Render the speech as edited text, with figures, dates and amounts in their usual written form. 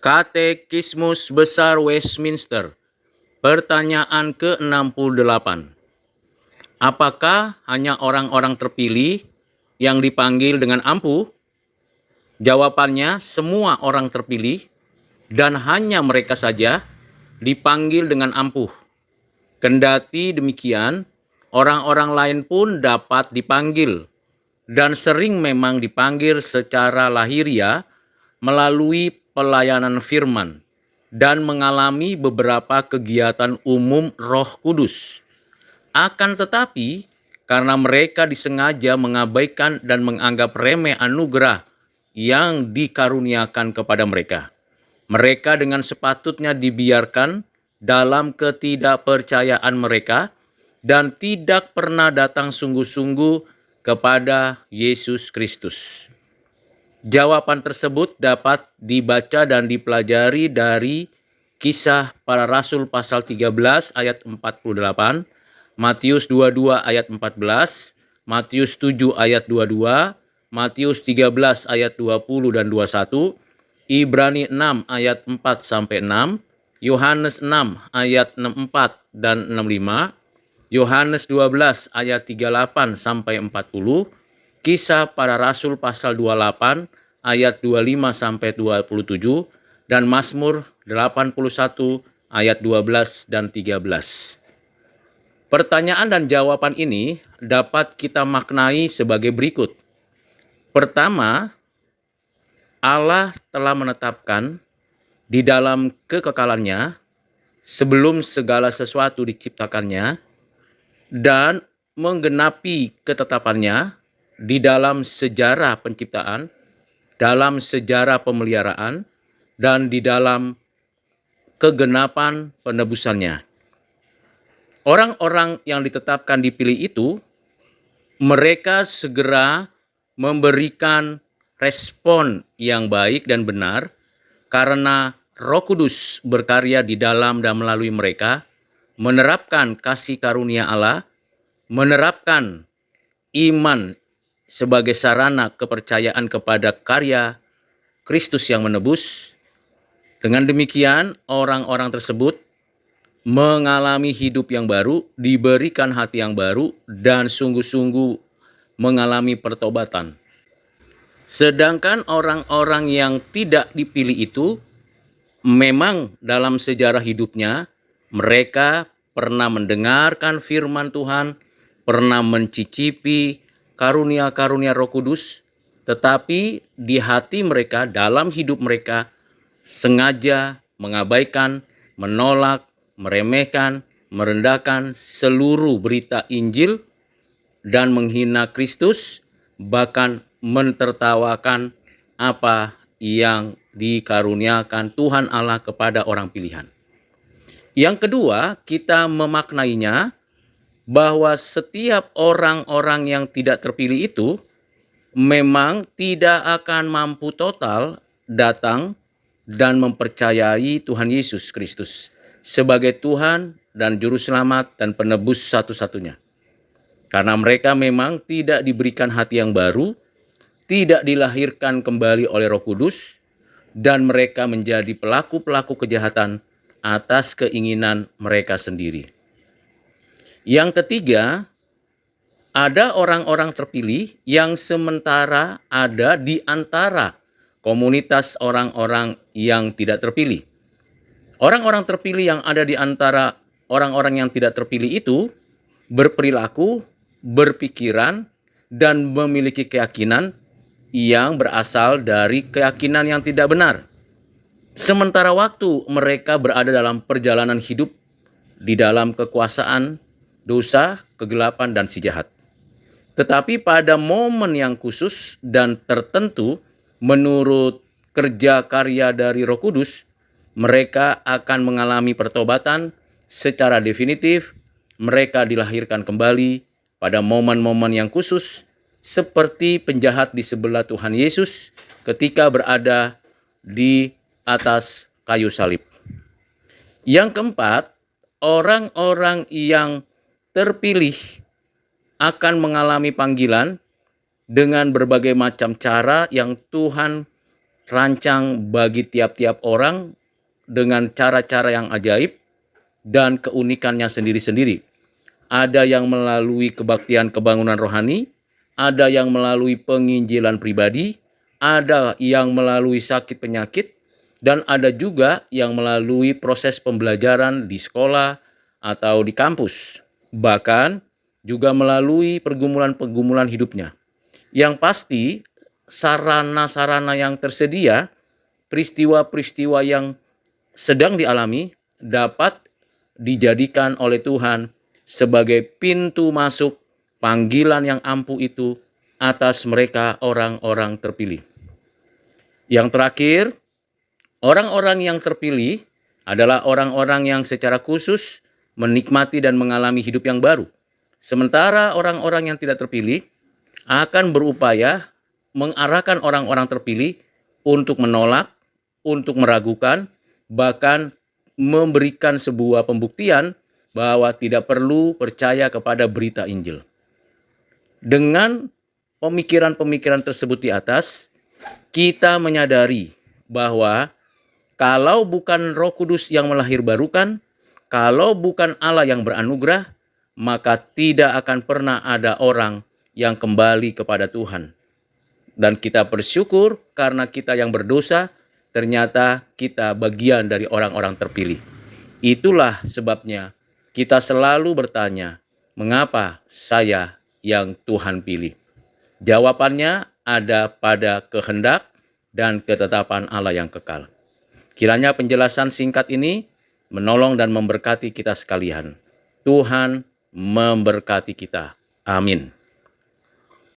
Katekismus Besar Westminster. Pertanyaan ke-68. Apakah hanya orang-orang terpilih yang dipanggil dengan ampuh? Jawabannya, semua orang terpilih dan hanya mereka saja dipanggil dengan ampuh. Kendati demikian, orang-orang lain pun dapat dipanggil dan sering memang dipanggil secara lahiriah melalui pelayanan firman dan mengalami beberapa kegiatan umum Roh Kudus. Akan tetapi, karena mereka disengaja mengabaikan dan menganggap remeh anugerah yang dikaruniakan kepada mereka, mereka dengan sepatutnya dibiarkan dalam ketidakpercayaan mereka dan tidak pernah datang sungguh-sungguh kepada Yesus Kristus. Jawaban tersebut dapat dibaca dan dipelajari dari Kisah Para Rasul pasal 13 ayat 48, Matius 22 ayat 14, Matius 7 ayat 22, Matius 13 ayat 20 dan 21, Ibrani 6 ayat 4 sampai 6, Yohanes 6 ayat 64 dan 65, Yohanes 12 ayat 38 sampai 40, Kisah Para Rasul pasal 28 ayat 25 sampai 27 dan Mazmur 81 ayat 12 dan 13. Pertanyaan dan jawaban ini dapat kita maknai sebagai berikut. Pertama, Allah telah menetapkan di dalam kekekalannya sebelum segala sesuatu diciptakannya dan menggenapi ketetapannya di dalam sejarah penciptaan, dalam sejarah pemeliharaan, dan di dalam kegenapan penebusannya. Orang-orang yang ditetapkan dipilih itu, mereka segera memberikan respon yang baik dan benar karena Roh Kudus berkarya di dalam dan melalui mereka, menerapkan kasih karunia Allah, menerapkan iman sebagai sarana kepercayaan kepada karya Kristus yang menebus. Dengan demikian, orang-orang tersebut mengalami hidup yang baru, diberikan hati yang baru, dan sungguh-sungguh mengalami pertobatan. Sedangkan orang-orang yang tidak dipilih itu, memang dalam sejarah hidupnya, mereka pernah mendengarkan firman Tuhan, pernah mencicipi karunia-karunia Roh Kudus, tetapi di hati mereka, dalam hidup mereka, sengaja mengabaikan, menolak, meremehkan, merendahkan seluruh berita Injil dan menghina Kristus, bahkan mentertawakan apa yang dikaruniakan Tuhan Allah kepada orang pilihan. Yang kedua, kita memaknainya bahwa setiap orang-orang yang tidak terpilih itu memang tidak akan mampu total datang dan mempercayai Tuhan Yesus Kristus sebagai Tuhan dan Juru Selamat dan Penebus satu-satunya. Karena mereka memang tidak diberikan hati yang baru, tidak dilahirkan kembali oleh Roh Kudus, dan mereka menjadi pelaku-pelaku kejahatan atas keinginan mereka sendiri. Yang ketiga, ada orang-orang terpilih yang sementara ada di antara komunitas orang-orang yang tidak terpilih. Orang-orang terpilih yang ada di antara orang-orang yang tidak terpilih itu berperilaku, berpikiran, dan memiliki keyakinan yang berasal dari keyakinan yang tidak benar. Sementara waktu mereka berada dalam perjalanan hidup di dalam kekuasaan, dosa, kegelapan, dan si jahat. Tetapi pada momen yang khusus dan tertentu, menurut kerja karya dari Roh Kudus, mereka akan mengalami pertobatan secara definitif. Mereka dilahirkan kembali pada momen-momen yang khusus, seperti penjahat di sebelah Tuhan Yesus ketika berada di atas kayu salib. Yang keempat, orang-orang yang terpilih akan mengalami panggilan dengan berbagai macam cara yang Tuhan rancang bagi tiap-tiap orang dengan cara-cara yang ajaib dan keunikannya sendiri-sendiri. Ada yang melalui kebaktian kebangunan rohani, ada yang melalui penginjilan pribadi, ada yang melalui sakit penyakit, dan ada juga yang melalui proses pembelajaran di sekolah atau di kampus. Bahkan juga melalui pergumulan-pergumulan hidupnya. Yang pasti, sarana-sarana yang tersedia, peristiwa-peristiwa yang sedang dialami dapat dijadikan oleh Tuhan sebagai pintu masuk panggilan yang ampuh itu atas mereka orang-orang terpilih. Yang terakhir, orang-orang yang terpilih adalah orang-orang yang secara khusus menikmati dan mengalami hidup yang baru. Sementara orang-orang yang tidak terpilih akan berupaya mengarahkan orang-orang terpilih untuk menolak, untuk meragukan, bahkan memberikan sebuah pembuktian bahwa tidak perlu percaya kepada berita Injil. Dengan pemikiran-pemikiran tersebut di atas, kita menyadari bahwa kalau bukan Roh Kudus yang melahirbarukan, kalau bukan Allah yang beranugerah, maka tidak akan pernah ada orang yang kembali kepada Tuhan. Dan kita bersyukur karena kita yang berdosa, ternyata kita bagian dari orang-orang terpilih. Itulah sebabnya kita selalu bertanya, mengapa saya yang Tuhan pilih? Jawabannya ada pada kehendak dan ketetapan Allah yang kekal. Kiranya penjelasan singkat ini menolong dan memberkati kita sekalian. Tuhan memberkati kita. Amin.